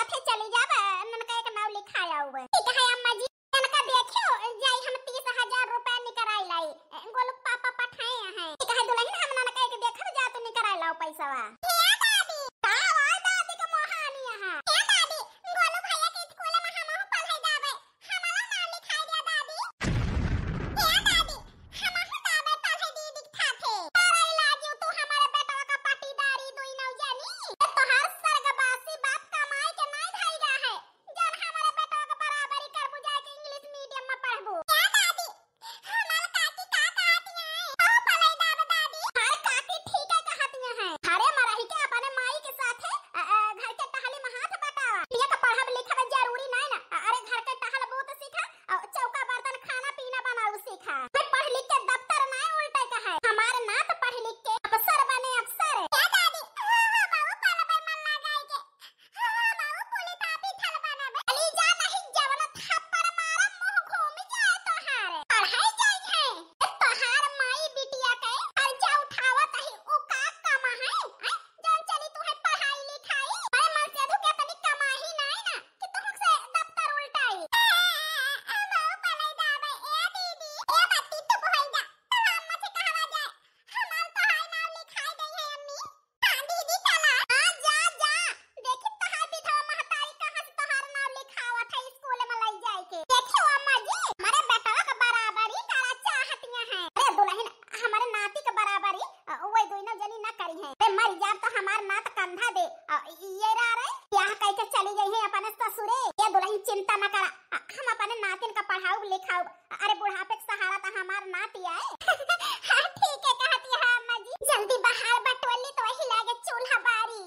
साथे चली जाब ननका एक नाव लिखाया हुआ ठीक है अम्मा जी ननका देखियो जाई हम 30,000 रुपया निकराई लाई गोलू पापा पठाए हैं ठीक है दुल्हन हम ननका एक देखब जा तो निकराई लाओ पैसावा हे दादी का आ दादी के मोहानी यहां हे दादी गोलू भैया के स्कूल में हम पढ़ाई जाबे हमारा नाम लिखाई दिया दादी हे दादी हम दाबे पढ़ाई दीदी साथे अरे लाजू तू हमारे बेटा का पाटीदारी दुई नौ जानी तोहार सरगबासी बाप कमाई के नहीं धइगा है जन हमारे बेटा के बराबरी कर बुझाए के इंग्लिश मीडियम में पढ़बू क्या दादी हमार काकी का कहती है ओ पढ़ाई दाब दादी हाय काकी ठीक है कहती है अरे मरही के अपने माई के साथ घर के टहली में हाथ बटावा ये का पढ़ब लिखब जरूरी नहीं ना अरे घर के टहल बहुत सीखा चौका बर्तन खाना पीना बनाऊ सीखा मैं पढ़ लिख के दफ्तर नहीं उल्टे का है हमार नात पढ़ लिख के अफसर बने अफसर क्या दादी बाबू पढ़बे मन लगाई के बाबू पुलिस आपी थल बनाबे अली जा नहीं जवन थप्पड़ मारा मुंह घूम जाए तोहार पढ़ाई जाई है तोहार माई बिटिया के कर्जा उठावत है ओ का कमा है जौन चली तू है पढ़ाई लिखाई अरे मन से तू के तनी कमाही नहीं ना कि तू से दफ्तर उल्टाई बाबू पढ़ाई दाबे ए दीदी ए बत्ती तू भई जा तो अम्मा से कहवा जाए हमार पढ़ाई नाम लिखाई गई है अम्मी हां दीदी चला हां जा जा देखी तोहार विधवा महतारी कहां से तोहार नाम लिखावत है स्कूल में लई जाए के देखियो अम्मा जी हमारे बेटा के बराबरी करा चाहतियां हैं अरे दुल्हन हमारे नाती के बराबरी ओए दोनों जनी ना करी है अरे मर जा तो हमार नात कंधा दे ये रा रे यहाँ कह के चली गई है अपने ससुरे ये दुल्हन चिंता न करा हम अपने नातिन का पढ़ाऊ लिखाऊ अरे बुढ़ापे के सहारा तो हमार नाती आए हां ठीक है कहती है अम्मा जी जल्दी बाहर बटवली तो वही लागे चूल्हा बारी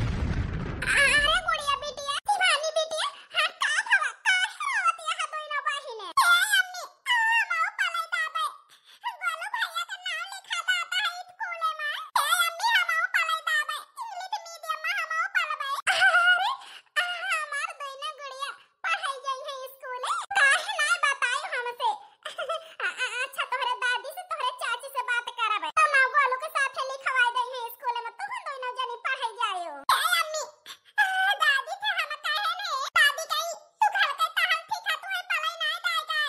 अरे गुड़िया बिटिया शिवानी बिटिया हां का भवा का होती है दोनों बहिने ए अम्मी माओ पलाई दाबे गोलू भैया का नाम लिखा दाता है स्कूल में ए अम्मी हमाओ पलाई दाबे इंग्लिश मीडियम में हमाओ पढ़बे अरे हमार दोनों गुड़िया पढ़ाई गई है स्कूल काहे ना बताई हमसे अच्छा तोहरे दादी से तोहरे चाची से बात करबे तो मां गोलू के साथ लिखवाई गई है स्कूल में तू दोनों जनी पढ़ाई जायो ए अम्मी दादी से हम कहे नहीं दादी कही तू घर के टहल ठीक है तू है पढ़ाई नहीं जाएगा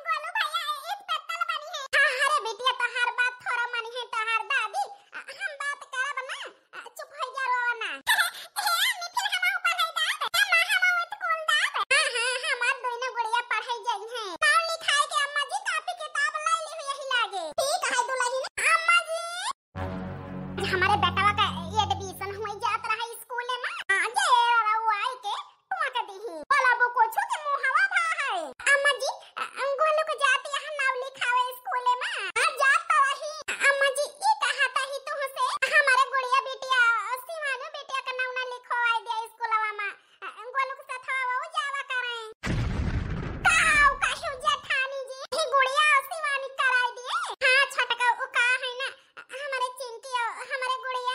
गोलू भैया इस पत्तल बनी है अरे बिटिया तोहार बात थोड़ा मनी है तोहार दादी हम बात करब ना चुप हो जा रोना ए अम्मी फिर हम पढ़ाई दाब मां हम स्कूल दाब हां हमार दोनों गुड़िया पढ़ाई गई है नाम लिखाई के अम्मा जी कॉपी किताब लाई ली यही लागे ठीक है दुल्हन अम्मा जी हमारे बेटावा का एडमिशन हुई जात रहा स्कूल में आज वो आई के टुआ के दी बोला वो कुछ के मुहावा भा है अम्मा जी गोलू को जाती है नाम लिखावे स्कूल में हां जात रही अम्मा जी ई कहता ही तू से हमारे गुड़िया बिटिया शिवानी बिटिया का नाम ना लिखवाई दिया स्कूलवा में गोलू के साथ वो जावा करें काऊ काशु जेठानी जी ही गुड़िया शिवानी कराई दिए हां छोटका वो का है ना हमारे चिंकी हमारे गुड़िया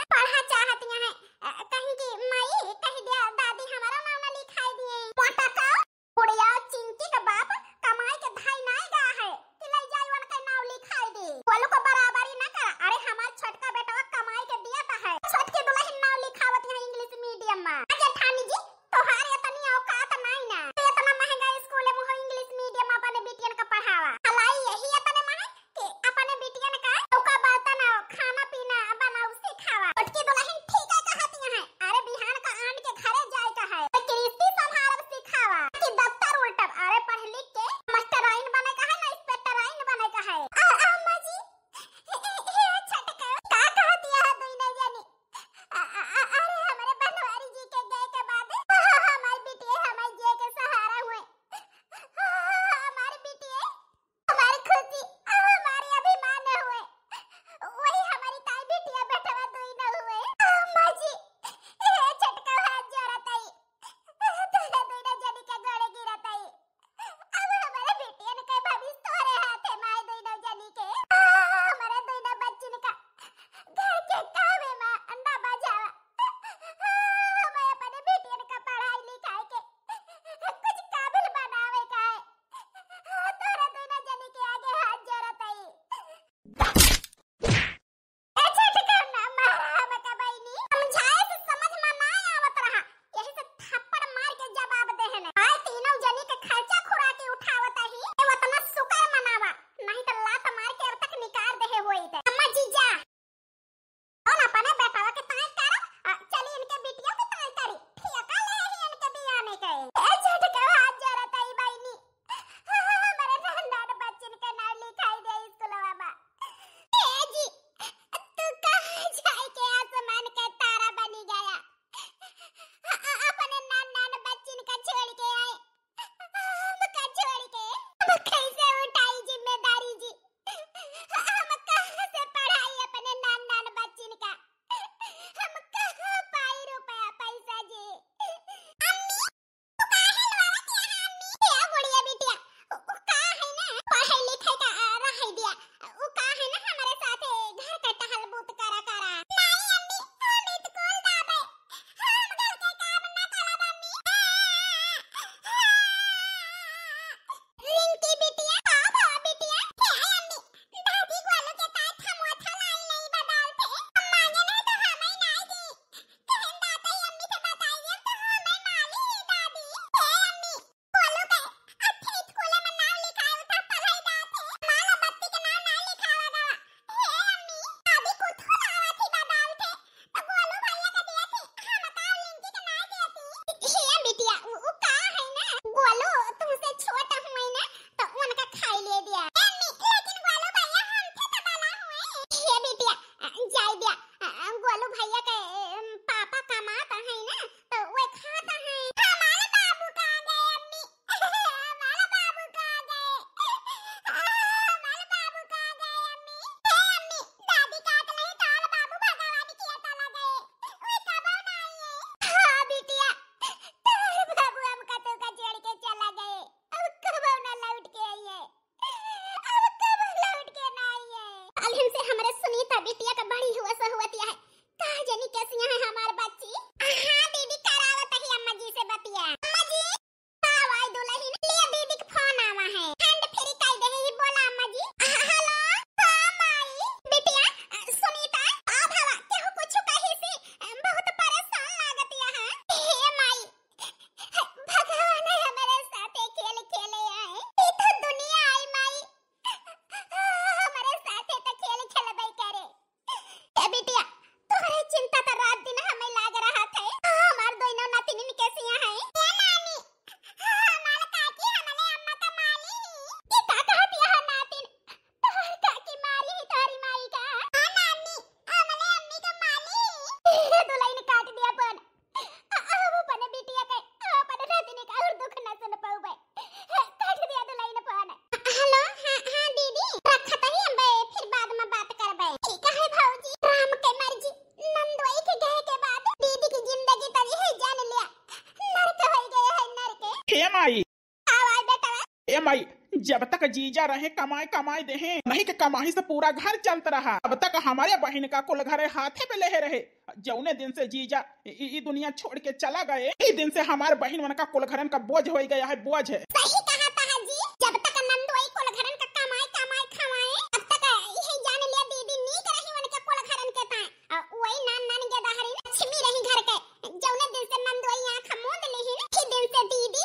ए माई, आवाज बेटा ए माई, जब तक जीजा रहे कमाए कमाए देहे, नहीं के कमाई से पूरा घर चलता रहा, अब तक हमारे बहन का कुल घर हाथे पे ले रहे। जौने दिन से जीजा ई दुनिया छोड़ के चला गए, ई दिन से हमारे बहन मन का कुल घरन का बोझ हो गया है, बोझ है। सही कहा ताहा जी, जब तक नंदोई कुल घरन का कमाए कमाए खवाए, तब तक यही जान लिया दीदी नी करही मन के कुल घरन के ता वही नान नान के दहरी लक्ष्मी रही घर के। जौने दिन से नंदोई आंख मूंद लेही ही दिन से दीदी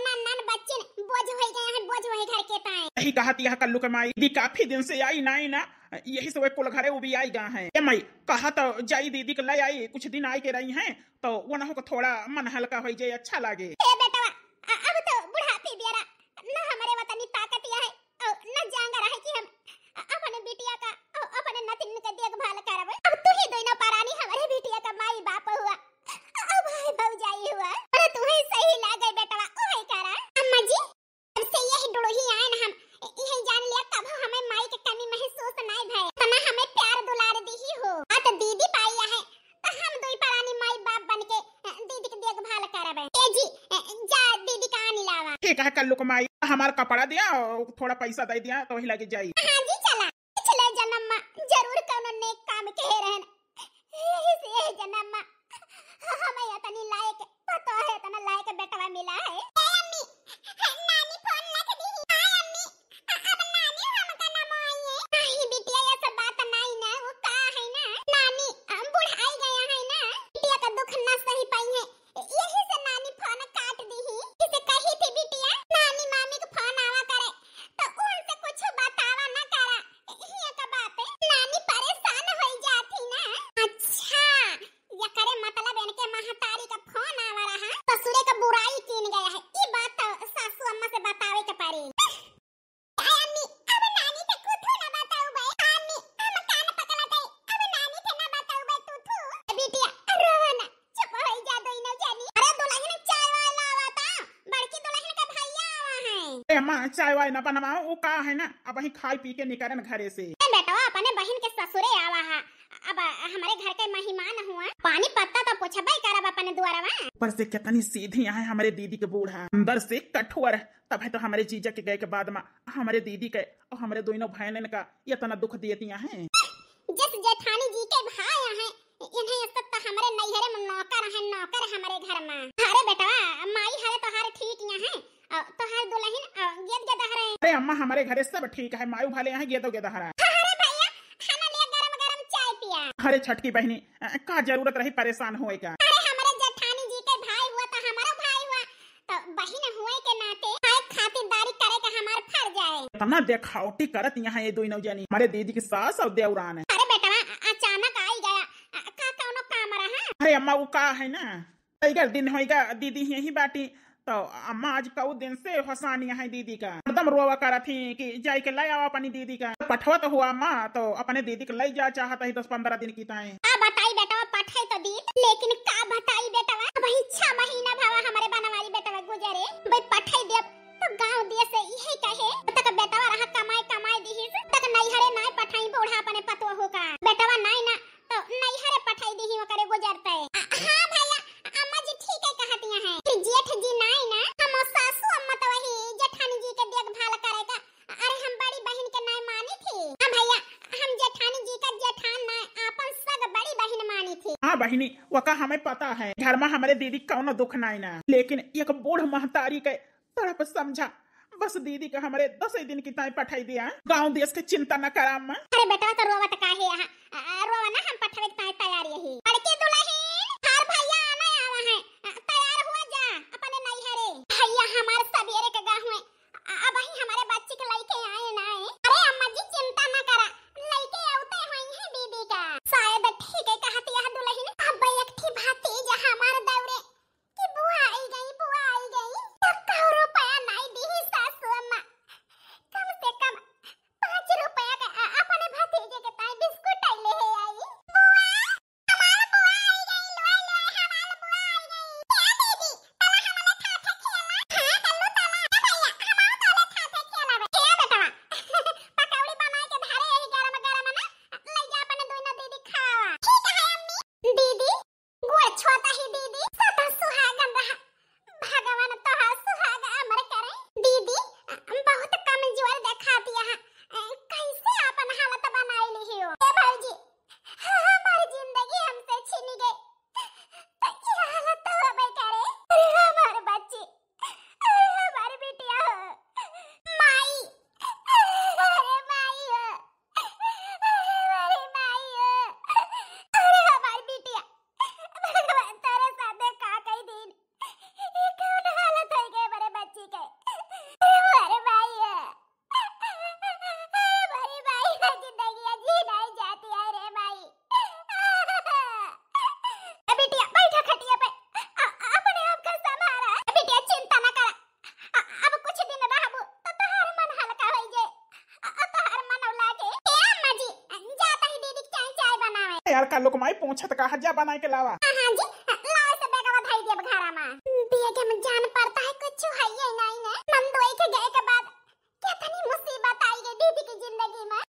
नान नान बच्चे बोझ हो गए हैं, बोझ वही घर के ताए। यही कहती है कल्लू के माई, दी काफी दिन से आई ना यही से वे कुल घरे उभी आई गा है। ए माई कहा तो जाई दीदी के ले आई, कुछ दिन आई के रही हैं तो वो ना हो थोड़ा मन हल्का हो जाए, अच्छा लागे। ए बेटा अब तो बुढ़ापे बियारा न हमारे वतनी ताकत है न जांगा रहे कि हम अपने बिटिया का अपने नतिन के देखभाल करब। अब तू ही दोनों परानी हमारे बिटिया का माई बाप हुआ, अब भाई भौजाई हुआ, अरे तू ही सही लागे बेटा ओए करा। अम्मा जी अब से यही डुड़ही आए न हम यही जान लिया कब हमें माई के कमी महसूस नहीं भय, तना हमें प्यार दुलार दी ही हो। आ तो दीदी पाई है तो हम दोई परानी माई बाप बन के दीदी की देखभाल करब। ए जी जा दीदी का आनी लावा। ठीक है कल्लू के माई, हमारा कपड़ा दिया और थोड़ा पैसा दे दिया तो वही लगे जाई। हां जी चला, पिछले जन्म में जरूर कोनो नेक काम के रहन, यही से यही जन्म में हमें इतनी लायक पता है, इतना लायक बेटवा मिला है। ए अम्मी नानी फोन रख दी। हां अम्मी अब नानी हमका नाम आई है। नहीं बिटिया ये सब बात नहीं ना, वो का है ना नानी हम बुढ़ाई गया है ना, बिटिया का दुख न सही पाई है, यही से नानी फोन काट दी ही। किसे कही थी बिटिया नानी मामी को फोन आवा करे तो उनसे कुछ बतावा ना करा, ये का बात है नानी परेशान हो जाती ना। अच्छा ये करे मतलब इनके महतारी का फोन आवा रहा, ससुरे का बुराई कीन गया है, ये बात तो सासू अम्मा से बतावे के पड़ी। अम्मी अब नानी से कुछ ना बताऊ भाई, अम्मी हम कान पकड़ा दे, अब नानी से ना बताऊ भाई तू बिटिया रोना चुप हो जा दो न जानी। अरे दुल्हन चाय वाला आवा था, बड़की दुल्हन का भैया आवा है। ए मां चाय वाय ना बनवा, वो का है ना अब वही खाई पी के निकरन घरे से। बेटा अपने बहन के ससुरे आवा है, अब हमारे घर के मेहमान हुआ, पानी पत्ता तो पूछबे करब अपने द्वारवा। ऊपर से कितनी सीधी है हमारे दीदी के बूढ़ा, अंदर से कठोर, तब है तो हमारे जीजा के गए के बाद में हमारे दीदी के और हमारे दोनों बहनन का इतना दुख देती हैं। जिस जेठानी जी के भाई हैं इन्हें सब तो हमारे नैहरे में नौकर हैं, नौकर हमारे घर में। अरे बेटा माई हरे तो हर ठीक यहाँ तो हर दुल्हन गेद गेद हरे। अरे अम्मा हमारे घरे सब ठीक है, मायू भाले यहाँ गेदो गेदा हरा। अरे भैया खाना ले गरम गरम चाय पिया। अरे छटकी बहनी का जरूरत रही परेशान होए का। अरे हमारे जेठानी जी के भाई हुआ तो हमारा भाई हुआ, तो बहन हुए के नाते खातिरदारी करे का हमार फर्ज है। इतना देखावटी करत यहाँ ये दोनों जानी, हमारे दीदी की सास और देवरान है। अरे बेटा अचानक आई गया का कौनो काम रहा। अरे अम्मा वो का है ना, कई दिन होएगा दीदी यही बाटी, तो अम्मा आज कऊ दिन से हसानी है दीदी का, एकदम रोवा करा थी कि जाई के ले आओ अपनी दीदी का। पठवा तो हुआ अम्मा, तो अपने दीदी को ले जा चाहता ही 10-15 दिन की ताए। बताई बेटा पठाई तो दी, लेकिन का बताई बेटा वही 6 महीना भावा हमारे बनवारी बेटा गुजरे, भाई पठाई दे तो गांव दिए से यही कहे तक बेटा रहा कमाई कमाई दी तक नैहरे नहीं पठाई बूढ़ा अपने पतवा होगा बेटा नहीं ना तो नैहरे पठाई दी करे गुजरते। हां भैया अम्मा जी ठीक है कहती हैं, जेठ जी नहीं ना हम सासू अम्मा तो वही जेठानी जी के देखभाल करेगा। अरे हम बड़ी बहन के नहीं मानी थी। हां भैया हम जेठानी जी का जेठान ना अपन सग बड़ी बहन मानी थी। हाँ बहिनी वो का हमें पता है, घर में हमारे दीदी कौनो दुख नहीं ना, लेकिन एक बूढ़ महतारी के तरफ समझा, बस दीदी का हमारे 10 दिन की ताई पठाई दिया, गांव देश के चिंता न करा अम्मा। अरे बेटा तो रोवत का है रोवा ना हम पठावे की तैयारी है। लड़की दुल्हन हर भैया आना आवा है, तैयार हुआ जा अपने नैहरे। भैया हमारे सवेरे के गांव में अब ही हमारे बच्चे के लइके आए ना आए। अरे अम्मा जी चिंता ना करा, लइके आउते होई है दीदी का। शायद ठीक है कहती है दुल्हन। अब एक थी भतीजा हमारे दौरे कि बुआ आई गई तो रुपया नहीं दी सासू अम्मा, कम से कम 5 रुपया का अपने भतीजे के ताई बिस्कुट ले आई। बुआ हमारा बुआ आई यार का लोग माई पूछत कहा जा बनाए के लावा। हां जी, लाओ से बेगवा धाई देब घरा में। बेगे में जान पड़ता है कुछ है ये नहीं ना। नंदोई के गए के बाद कितनी मुसीबत आई है दीदी की जिंदगी में।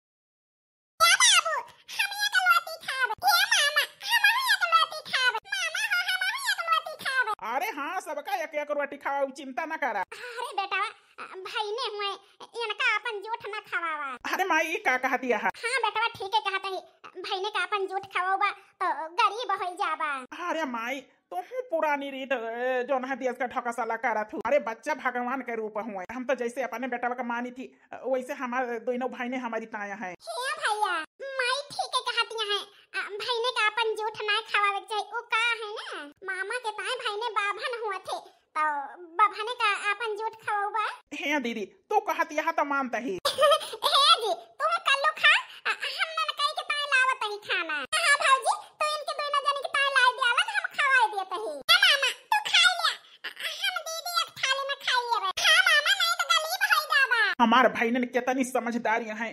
क्या बाबू, हम एक रोटी खाब। ये मामा, हम एक रोटी खाब। मामा हो, हम एक रोटी खाब। अरे हाँ, सबका एक एक रोटी खावा, चिंता न करा। अरे बेटा, भाई ने हुए इनका अपन जूठ ना खवावा। अरे माई का कहती है? हाँ बेटा ठीक है कहता है, भाई ने का अपन जूठ खवावा तो गरीब हो जाबा। अरे माई तो पुरानी रीत जो ना देश का ठका साला करा थू। अरे बच्चा भगवान के रूप हुए, हम तो जैसे अपने बेटा का मानी थी वैसे हमारे दोनों भाई ने हमारी ताया है। भैया माई ठीक है कहती है, भाई ने का अपन जूठ ना खवावे चाहिए। वो का है ना मामा के ताए भाई ने बाभन हुआ थे तो बाभने का अपन जूठ खवावा। हे दीदी तो कहती है तो मानता ही। हे जी तुम कल्लो खा, हम ना कहीं के ताए लावत ही खाना। हां भौजी तो इनके दोनों जन के ताए लाई दियाला हम खवाए देते ही। मामा तू खा लिया, हम दीदी एक थाली में खाई लेबे। हां मामा नहीं तो गलीब हो जाबा। हमार भाई ने कितनी समझदारी है,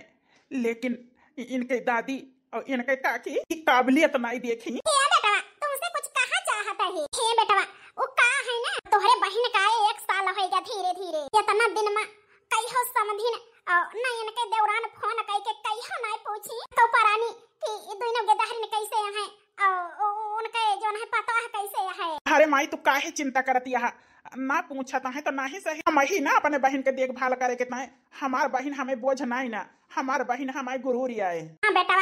लेकिन इनके दादी और इनके काकी की काबिलियत नहीं देखी। हे बेटा तुमसे कुछ कहा चाहता है? हे बेटा वो का है ना तोहरे बहन का 1 साल हो गया धीरे धीरे। इतना दिन में कई हो समझिन नहीं इनके देवरान फोन कई के कई हो नहीं पूछी तो परानी कि दोनों के दहर में कैसे है और उनके जो है पता है कैसे है। अरे माई तू काहे चिंता करती है? ना पूछता है तो नहीं सही, हम ही ना अपने बहन के देखभाल करे कितना है। हमार बहन हमें बोझ नहीं ना, हमार बहन हमारे गुरूर आए। हां बेटा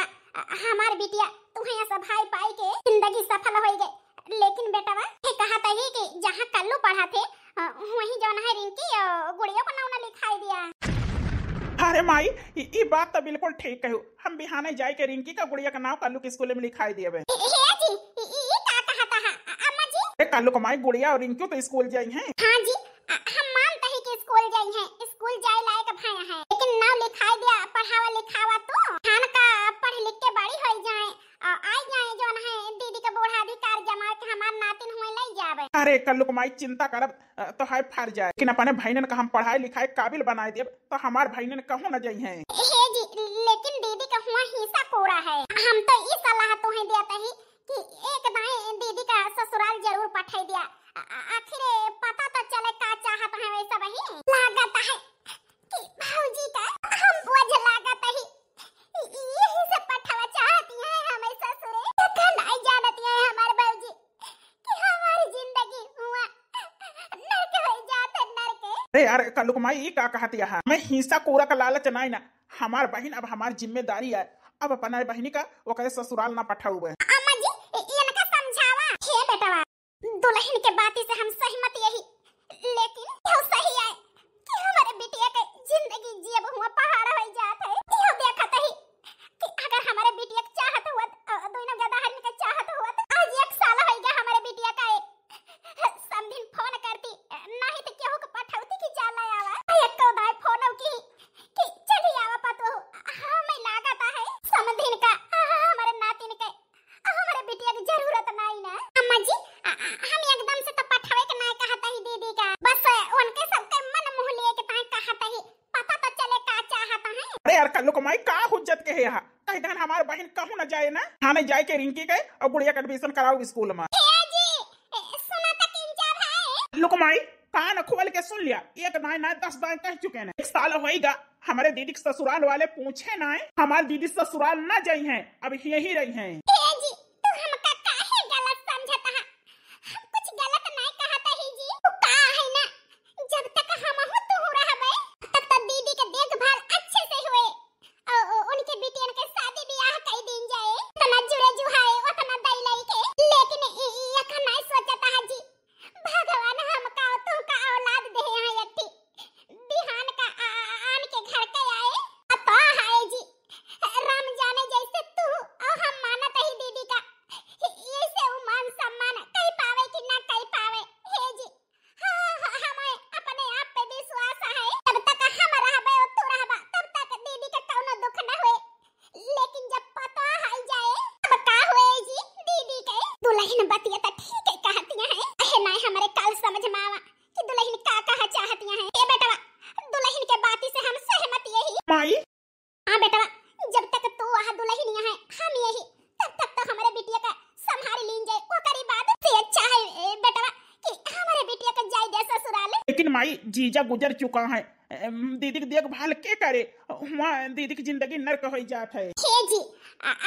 हमार बिटिया तुम्हें सब भाई पाई के जिंदगी सफल हो गई। लेकिन बेटा ये कहता है कि जहां कल्लू पढ़ा थे वहीं जो है रिंकी और गुड़िया को नाम लिखाई दिया। अरे माई ये बात तो बिल्कुल ठीक कहू, हम बिहाने जाए के रिंकी का गुड़िया का नाम कल्लू के स्कूल में लिखाई दिए। हे जी ये का कहता है अम्मा जी? कल्लू को माई गुड़िया और रिंकी तो स्कूल जाई हैं। हां जी हम मानते हैं कि स्कूल जाई हैं, स्कूल जाए लायक भाई हैं, लेकिन नाम लिखाई दिया पढ़ावा लिखावा तो खान का पढ़ लिख के बड़ी हो जाए आई जाए जो है दीदी का बूढ़ा अधिकार जमा के हमार नातिन हुए ले जावे। अरे कल्लू को माई चिंता करब तो है फर जाए, लेकिन अपने भाई ने हम पढ़ाई लिखाई काबिल बनाए देब तो हमार भाई ने कहूं न जाई हैं। हे जी लेकिन दीदी का हुआ हिस्सा पूरा है। हम तो इस सलाह तुम्हें देते ही कि एक दाएं दीदी का ससुराल जरूर पठाई दिया। आखिर पता तो चले का चाहत है वैसा वही लागत है कि भौजी का हम बोझ लागत ही यही से पठावा चाहती है हमें ससुरे तो नहीं जानती है हमारे भौजी कि हमारी जिंदगी हुआ नरक हो जाते नरक। अरे यार कल्लू को माई का कहती है? मैं हिस्सा कोरा का लालच नहीं ना, हमार बहन अब हमारी जिम्मेदारी है, अब अपना बहनी का वो करे ससुराल ना पठाऊ। अम्मा जी इनका समझावा। हे बेटा दुल्हन के बाती से हम सहमत यही, लेकिन यह सही है कि हमारे बिटिया के जिंदगी जियब हुआ पहाड़ हो जात है। यह देखत है कि अगर हमारे बिटिया के चाहत हुआ दोनों गदा हरनी के चाहत हुआ आज 1 साल हो गया हमारे बिटिया का समधिन फोन करती नहीं तो केहू के पठौती की जाला आवा एक को दाई फोन की कि चली आवा पतो हमें लागत है समधिन का हमारे नातिन के हमारे बिटिया की जरूरत नहीं ना। अम्मा जी हम एकदम से तो पठावे के नहीं कहता ही दीदी का, बस उनके सबके मन मुंह लिए के ताई कहता ही पता तो चले का चाहता है। अरे यार कल्लू को माई का हुज्जत के है यहाँ कहीं धन हमारे बहन कहूं न जाए ना, थाने जाए के रिंकी के और गुड़िया का एडमिशन कराओ स्कूल में। हे जी सुना तक इंजाब है। लुक माई कान खोल के सुन लिया, एक दाएं ना 10 दाएं कह चुके हैं। 1 साल होएगा हमारे दीदी के ससुराल वाले पूछे ना हमारी दीदी ससुराल न जाई हैं, अब यही रही हैं। हे जी तू हमका काहे गलत समझता है? हम कुछ गलत नहीं कहता ही जी। तू का है ना जब तक हम हो तू रहबे तब तक दीदी के देखभाल अच्छे से हुए और उनके बेटियन के शादी ब्याह कई दिन जाए तना जुड़े जुहाए उतना दई लई के, लेकिन ये का नहीं सोचता है जी भगवान हमका तू का औलाद दे है यट्टी बिहान का आन के घर के आए अता है जी राम जाने जैसे तू और हम मानत ही लेकिन माई जीजा गुजर चुका है, दीदी की देखभाल के करे, वहाँ दीदी की जिंदगी नर्क हो जात है। जी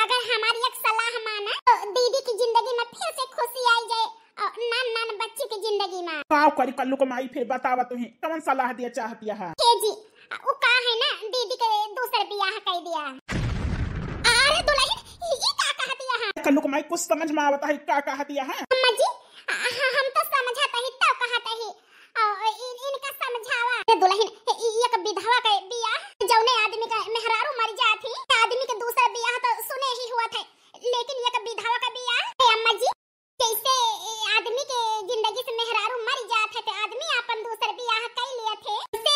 अगर हमारी एक सलाह माना तो दीदी की जिंदगी में फिर से खुशी आई जाए और नान नान बच्ची की जिंदगी में का करी कल्लू को माई फिर बतावा तुही कौन सलाह दिया चाहती है। जी वो का है ना दीदी के दूसरे बियाह कर दिया। अरे दुल्हन ये का कह दिया है कल्लू को माई कुछ समझ में आवता है का कह दिया है। अम्मा जी हम तो समझाता ही तो कहता ही इनका समझावा। अरे दुल्हन एक विधवा के बियाह जौने आदमी का मेहरारू मर जाती आदमी के दूसरा बियाह तो सुने ही हुआ था, लेकिन एक विधवा का बियाह अम्मा जी जैसे आदमी के जिंदगी से मेहरारू मर जात है तो आदमी अपन दूसर बियाह कर लिए थे से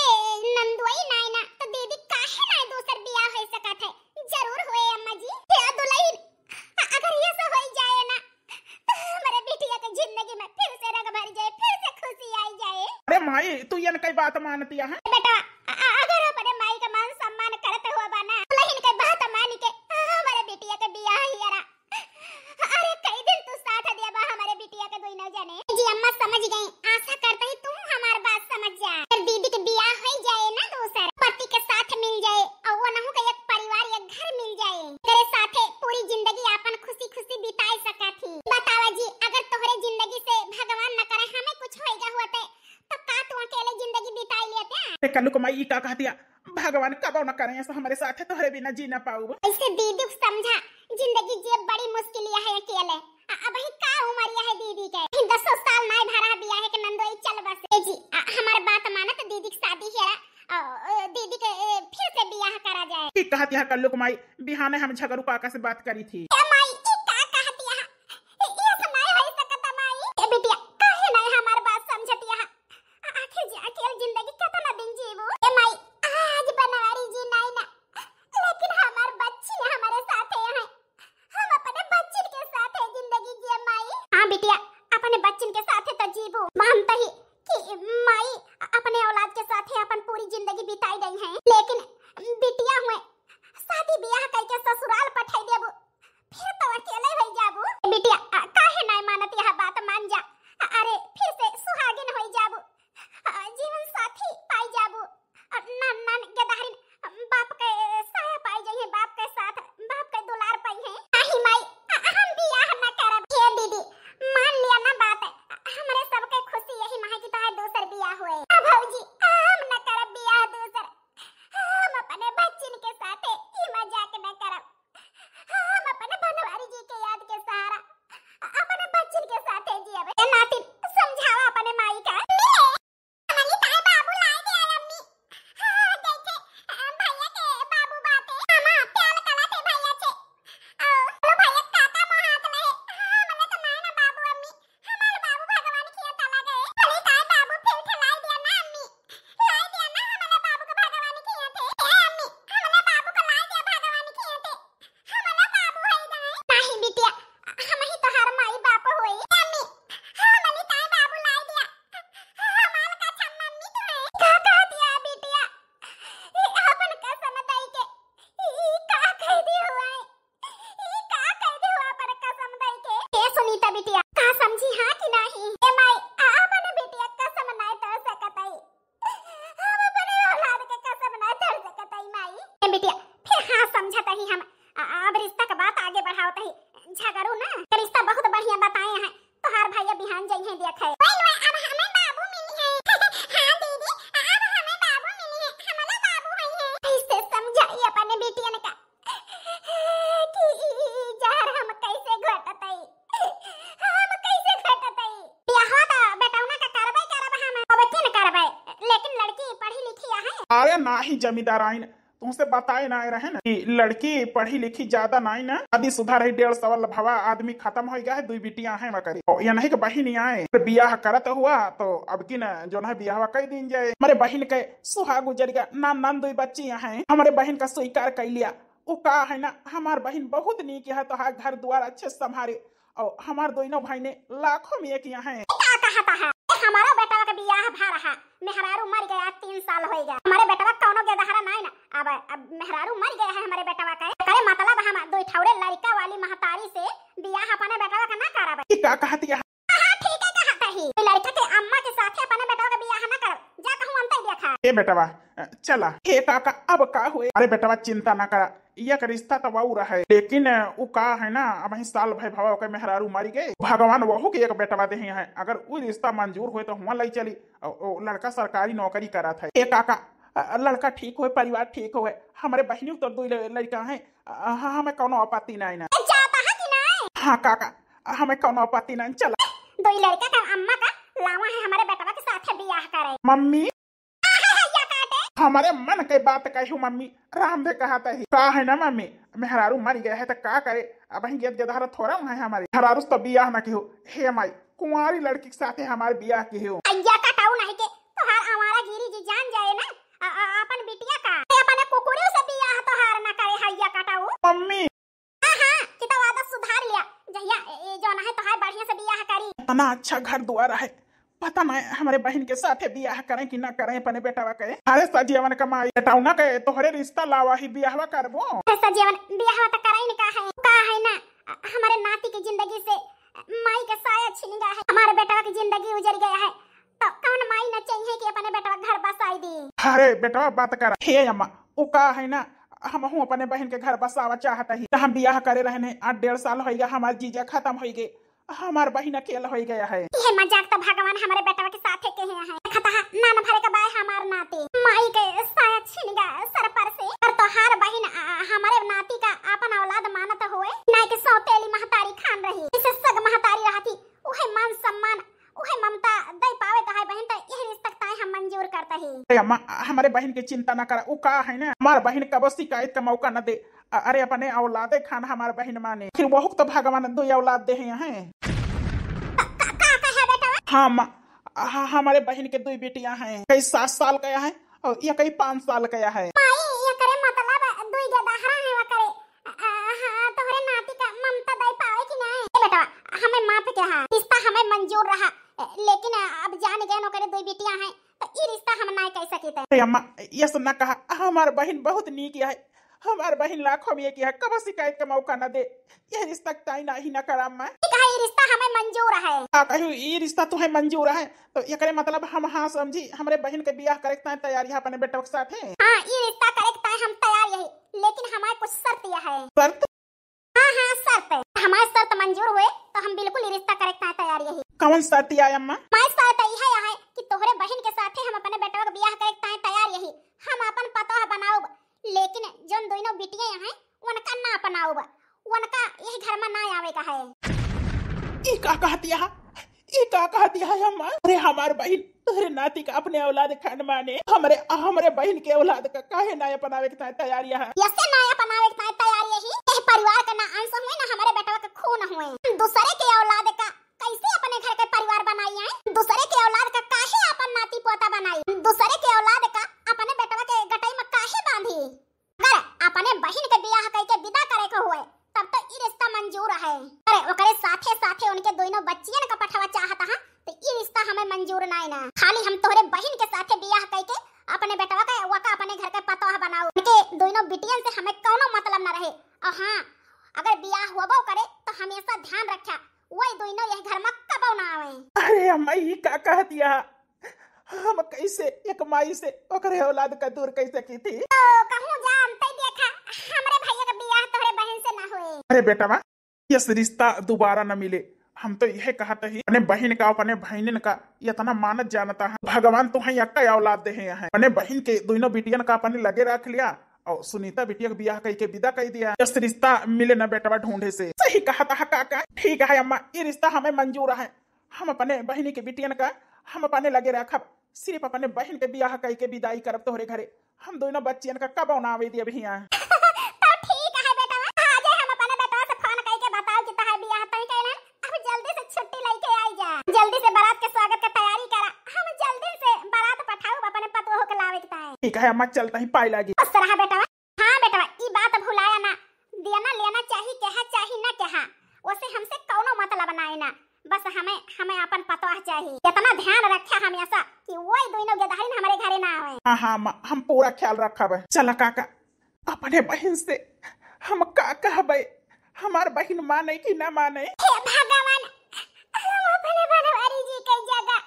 नंदुई नाई ना तो दीदी काहे ना दूसर बियाह हो सकत है। जरूर होए अम्मा जी। दुल्हन अगर ये सब हो जाए ना तो हमारे बिटिया की जिंदगी में फिर से रंग भर जाए, फिर से खुशी आई जाए। अरे माई तू ये कई बात मानती है बेटा अगर अपने माई का मान सम्मान करते हुए बना दुल्हन के बात मान के हमारे बिटिया के बियाह ही यारा। अरे कई दिन तू साथ दिया बा हमारे बिटिया के कोई न जाने। जी अम्मा समझ गई, आशा करते ही तुम हमारी बात समझ जाए। अगर दीदी के बियाह हो जाए ना दूसर पति के साथ मिल जाए और वो नहु का एक परिवार एक घर मिल जाए, तेरे साथे पूरी जिंदगी अपन खुशी खुशी बिताई सका थी। बतावा जी अगर तोहरे जिंदगी से भगवान न करे हमें कुछ होएगा होते तो का तू अकेले जिंदगी बिताई लेते। कल्लू को माई का कह दिया भगवान कब न करे ऐसा हमारे साथ है तोहरे बिना जी ना पाऊँ। ऐसे दीदी समझा जिंदगी जी बड़ी मुश्किल है अकेले। अब ही का उम्र है दीदी के 10 साल नहीं भरा बियाह है के नंदोई चल बस। जी हमारे बात माना तो दीदी की शादी है दीदी के फिर से बियाह करा जाए। की कहती है कल्लू को माई बिहाने हम झगड़ू काका से बात करी थी। माई की का कहती है ये सुनाई होई सकत माई। बिटिया काहे नहीं हमार बात समझती है। आखिर जी अकेले जिंदगी कितना दिन जीवो। माई आज बनवारी जी नहीं ना लेकिन हमार बच्ची हमारे साथ है, हम अपने बच्चन के साथ है जिंदगी जिए माई। हां बिटिया अपने बच्चन के साथ तो जीवो, मानता ही कि माई अपने औलाद के साथ है अपन पूरी जिंदगी बिताई गई है, लेकिन बिटिया हुए शादी ब्याह करके ससुराल पठाई देबो फिर तो अकेले रह जाबो। बिटिया काहे नहीं मानती है बात मान जा। अरे फिर से सुहागिन होई जाबो, जीवन साथी पाई जाबो, नान नान गदाहरिन बाप के साया पाई जाई है, बाप के साथ बाप के दुलार पाई है। आही माई हम बियाह न करब। हे दीदी मान लिया ना बात, हमरे सबके खुशी यही माह की ताहे दूसर बियाह हुए। भौजी हम न करब बियाह दूसर, हम अपने बच्चन के साथ ई मजाक न करब। हम अपने बनवारी जी के याद के सहारा अपने बच्चन के साथ जियब। नातिन समझावा अपने माई का। हमारी ताए बाबू लाई दे अम्मी। हां देखे भैया के बाबू बाते मामा प्याल कलाते भैया छे लो भैया काका मो हाथ लहे। हां मने तो ना बाबू अम्मी हमारे बाबू भगवान किया तला गए। हमारी ताए बाबू फिर खलाई दिया ना अम्मी, लाई दिया ना हमारे बाबू को भगवान किया थे। ए अम्मी हमारे बाबू को लाई दिया भगवान किया थे, हमारा बाबू है गए। नहीं बिटिया हम ही तो हर माई बाप होई। अम्मी हमारी ताए बाबू लाई दिया, हमार का छम मम्मी तो है। का कह दिया बिटिया अपन कसम दई के का कह दी हुआ है, का कह दी हुआ अपन कसम दई के। ए सुनीता बिटिया का समझी हां कि नहीं। ए माई अपन बिटिया कसम नहीं तोड़ सकतई, हम अपने औलाद के कसम नहीं तोड़ सकतई माई। ए बिटिया फिर हां समझत ही हम अब रिश्ता का बात आगे बढ़ावत ही झगड़ू ना रिश्ता बहुत बढ़िया बताए हैं तोहार भैया बिहान जई है देखे। अब हमें बाबू मिली है। हां दीदी अब हमें बाबू मिली है, हमारा बाबू है। ऐसे समझाई अपने बेटियन का कि जहर हम कैसे घटतई, हम कैसे घटतई। बियाह तो बेटौना का करबै करब हम अब किन करबै, लेकिन लड़की पढ़ी लिखी है। अरे ना ही जमींदार आइन तुमसे बताए ना रहे ना कि लड़की पढ़ी लिखी ज्यादा नहीं ना आदि सुधार है 1.5 सवाल भवा आदमी खत्म हो गया है। 2 बिटियां हैं मकरी या नहीं कि बहिन आए बियाह करत हुआ तो अब की ना जो ना बियाह कई दिन जाए। हमारे बहन के सुहाग गुजर गया, नान नान 2 बच्चियां हैं। हमारे बहन का स्वीकार कर लिया। वो का है ना हमार बहन बहुत नीक है तो घर द्वार अच्छे संभाले और हमार दोनों भाई ने लाखों में एक यहाँ है। हमारा बेटा का बियाह भा रहा, मेहरारू मर गया 3 साल हो गया। हमारे बेटा कौनो के दहरा नहीं ना, अब मेहरारू मर गया है हमारे बेटा का। करे मतलब हम 2 ठौरे लड़का वाली महतारी से बियाह अपने बेटा का ना कराबे। का कहती है? हां ठीक है कहता ही लड़का के अम्मा के साथ अपने बेटा का बियाह ना करब। ए बेटवा चला। हे काका अब का हुए? अरे बेटवा चिंता ना करा, यह रिश्ता तो वह रहा है, लेकिन वो का है ना अब ही साल भाई भाव के मेहरारू मारी गए, भगवान वहू के एक बेटवा दे है। अगर वो रिश्ता मंजूर हुए तो हुआ लई चली। लड़का सरकारी नौकरी करा था। ए काका लड़का ठीक हुए, परिवार ठीक हुए, हमारे बहनी तो दो लड़का है, हमें कौनो आपत्ति नहीं ना। हाँ काका हमें कौनो आपत्ति नहीं। चला दो लड़का का अम्मा का लावा है हमारे बेटवा के साथ बियाह करे। मम्मी हमारे मन के बात कहू मम्मी, राम दे कहता ही का है ना मम्मी, मेहरारू मर गया है तो का करे। अब ही गेद गेदार थोड़ा है हमारे मेहरारू तो बियाह ना किहो। हे माई कुंवारी लड़की के साथ हमारे बियाह की हो। अय्या काटाऊ नहीं के तो हार हमारा गिरी जी जान जाए ना अपन बिटिया का अपने कुकुरे से बियाह तो हार ना करे। हैया काटाऊ मम्मी हां कि तो आदत सुधार लिया जहिया जो ना है तो हार बढ़िया से बियाह करी। इतना अच्छा घर द्वार है, पता नहीं हमारे बहन के साथ बियाह करें कि ना करें। अपने बेटावा कहे अरे सजीवन कमाई बेटाऊ ना कहे तोहरे रिश्ता लावा ही बियाहवा करबो। सजीवन बियाहवा तो कराई नहीं का है ना हमारे नाती की जिंदगी से माई का साया छिन गया है, हमारे बेटावा की जिंदगी उजड़ गया है, तो कौन माई न चाहिए कि अपने बेटावा घर बसाई दी। अरे बेटावा बात कर। हे अम्मा वो का है ना हम हूँ अपने बहन के घर बसावा चाहता ही। हम बियाह करे रहने 8-1.5 साल हो गया, हमारे जीजा खत्म हो गए, हमार बहन अकेला हो गया है। ये मजाक तो भगवान हमारे बेटवा के साथ के हैं खता नाना भरे का बाय हमार नाती माई के साया छिन गया सर पर से। और तो हर बहन हमारे नाती का अपन औलाद मानत हुए ना कि सौतेली महतारी खान रही, इसे सग महतारी रहती उहे मान सम्मान उहे ममता दे पावे तो है बहन तो यह रिश्ता ताई हम मंजूर करता ही। अरे अम्मा हमारे बहन की चिंता ना करा, वो का है ना हमारे बहन कब शिकायत का मौका न दे। अरे अपने औलादे खान हमारे बहन माने, फिर वो तो भगवान 2 औलाद दे हैं। हाँ माँ हमारे बहन के 2 बेटियां हैं, कई 7 साल का है और ये कई 5 साल का है। ये करे मतलब 2 गदाहरा है वा करे हां तोहरे नाती का ममता दे पावे कि नहीं। ए बेटा हमें मां पे क्या रिश्ता हमें मंजूर रहा, लेकिन अब जान गए नो करे 2 बेटियां हैं तो ये रिश्ता हम नहीं कह सकते। अरे अम्मा ये सुनना कहा हमारे बहन बहुत नीक है, हमारे बहन लाखों में की है, कब शिकायत का मौका न दे। यह रिश्ता ताई नहीं ना करा मैं ये रिश्ता हमें मंजूर है। कहूँ ये रिश्ता तुम्हें मंजूर है तो ये करे मतलब हम हाँ समझी हमारे बहन के बियाह करे तैयारी है अपने बेटा के साथ है। हाँ ये रिश्ता करे हम तैयार यही, लेकिन हमारे कुछ शर्त यह है। शर्त? हाँ शर्त हमारे शर्त मंजूर हुए तो हम बिल्कुल ये रिश्ता करे तैयार यही। कौन शर्त है अम्मा? हमारी शर्त यह है कि तोहरे बहन के साथ हम अपने बेटा का बियाह करे तैयार यही, हम अपन पता बनाओ, लेकिन जो दोनों बिटियां हैं उनका ना अपनाओ, उनका यह घर में ना आवे का है। ये का कहती है, ये का कहती है अम्मा? अरे हमारे बहन तोहरे नाती का अपने औलाद खान माने, हमारे बहन के औलाद का काहे ना अपनावे के तैयारी है। यसे ना अपनावे के तैयारी यही यह परिवार का ना अंश हुए ना हमारे बेटा का खून हुए। दूसरे के औलाद का कैसे अपने घर का परिवार बनाई है, दूसरे के औलाद का काहे अपन नाती पोता बनाई, दूसरे के औलाद का अपने बेटा के गटाई में काहे बांधी। अगर अपने बहन के बियाह करके विदा करे को हुए तब तो ये रिश्ता मंजूर है। अरे ओकरे साथे साथे उनके दोनों बच्चियन का पठवा चाहता है तो ये रिश्ता हमें मंजूर नहीं ना। खाली हम तोहरे बहन के साथे बियाह करके अपने बेटवा का वका अपने घर का पता बनाओ, उनके दोनों बिटियन से हमें कोनो मतलब न रहे। और हाँ अगर बियाह होबो करे तो हमेशा ध्यान रखा वही दोनों यह घर में कबो ना आवे। अरे अम्मा ये का कहती है, हम कैसे एक माई से ओकरे औलाद का दूर कैसे की थी। तो कहूं जानते देखा हमरे भैया का बियाह तोहरे बहन से ना हुए। अरे बेटा ये रिश्ता दोबारा न मिले, हम तो यह कहते ही अपने बहन का अपने बहन का इतना मानत जानता है, भगवान तुम्हें यक्का औलाद दे हैं। अपने बहन के दोनों बिटियन का अपने लगे रख लिया और सुनीता बिटिया का बियाह करके विदा कर दिया। इस रिश्ता मिले न बेटा ढूंढे से। सही कहा था काका, ठीक है अम्मा ये रिश्ता हमें मंजूर है, हम अपने बहन के बिटियन का हम अपने लगे रखब, सिर्फ अपने बहन के बियाह करके विदाई करब तोहरे घरे, हम दोनों बच्चियन का कब ना आवे दिए भैया। जल्दी से बारात के स्वागत का तैयारी करा, हम जल्दी से बारात पठाओ अपने पतोह के लावे के ताए। ठीक है अम्मा चलता ही पाई लागी। बस रहा बेटा। हां बेटा ई बात भुलाया ना, देना लेना चाहिए कहा चाहिए ना कहा, उसे हमसे कोनो मतलब ना ना, बस हमें अपन पतोह चाहिए। इतना ध्यान रखा हमेशा कि वही दोनों गधाइन हमारे घरे ना आवे। हां हां अम्मा हम पूरा ख्याल रखब। चला काका अपने बहन से हम का कहबे, हमार बहन माने कि ना माने। हे भगवान हम अपने बनवारी जी के जगह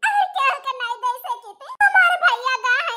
और क्या करना दे सके थे। हमारे भैया गा है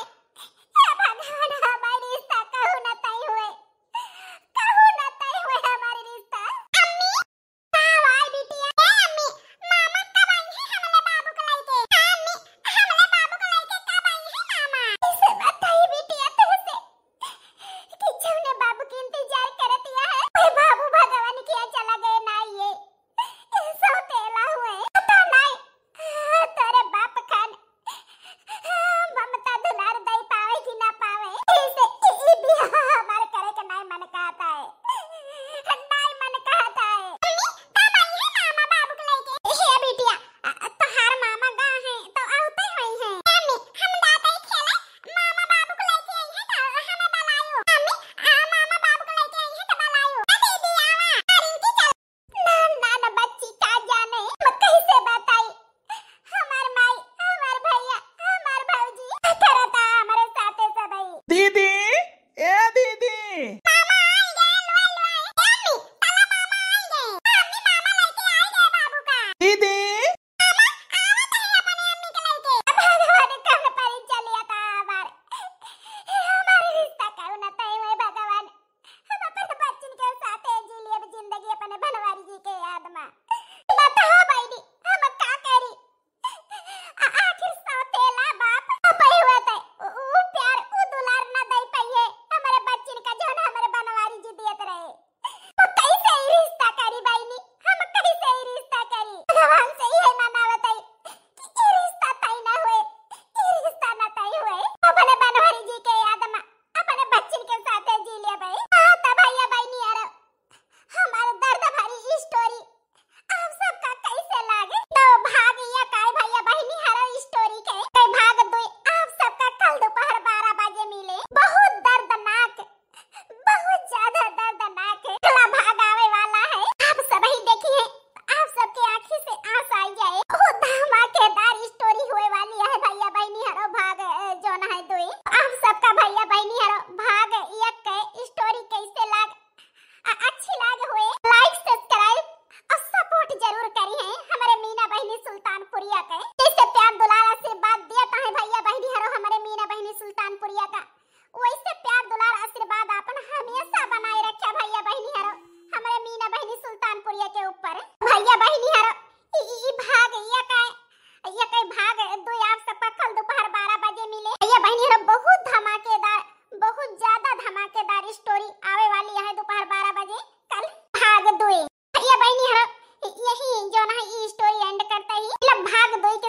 के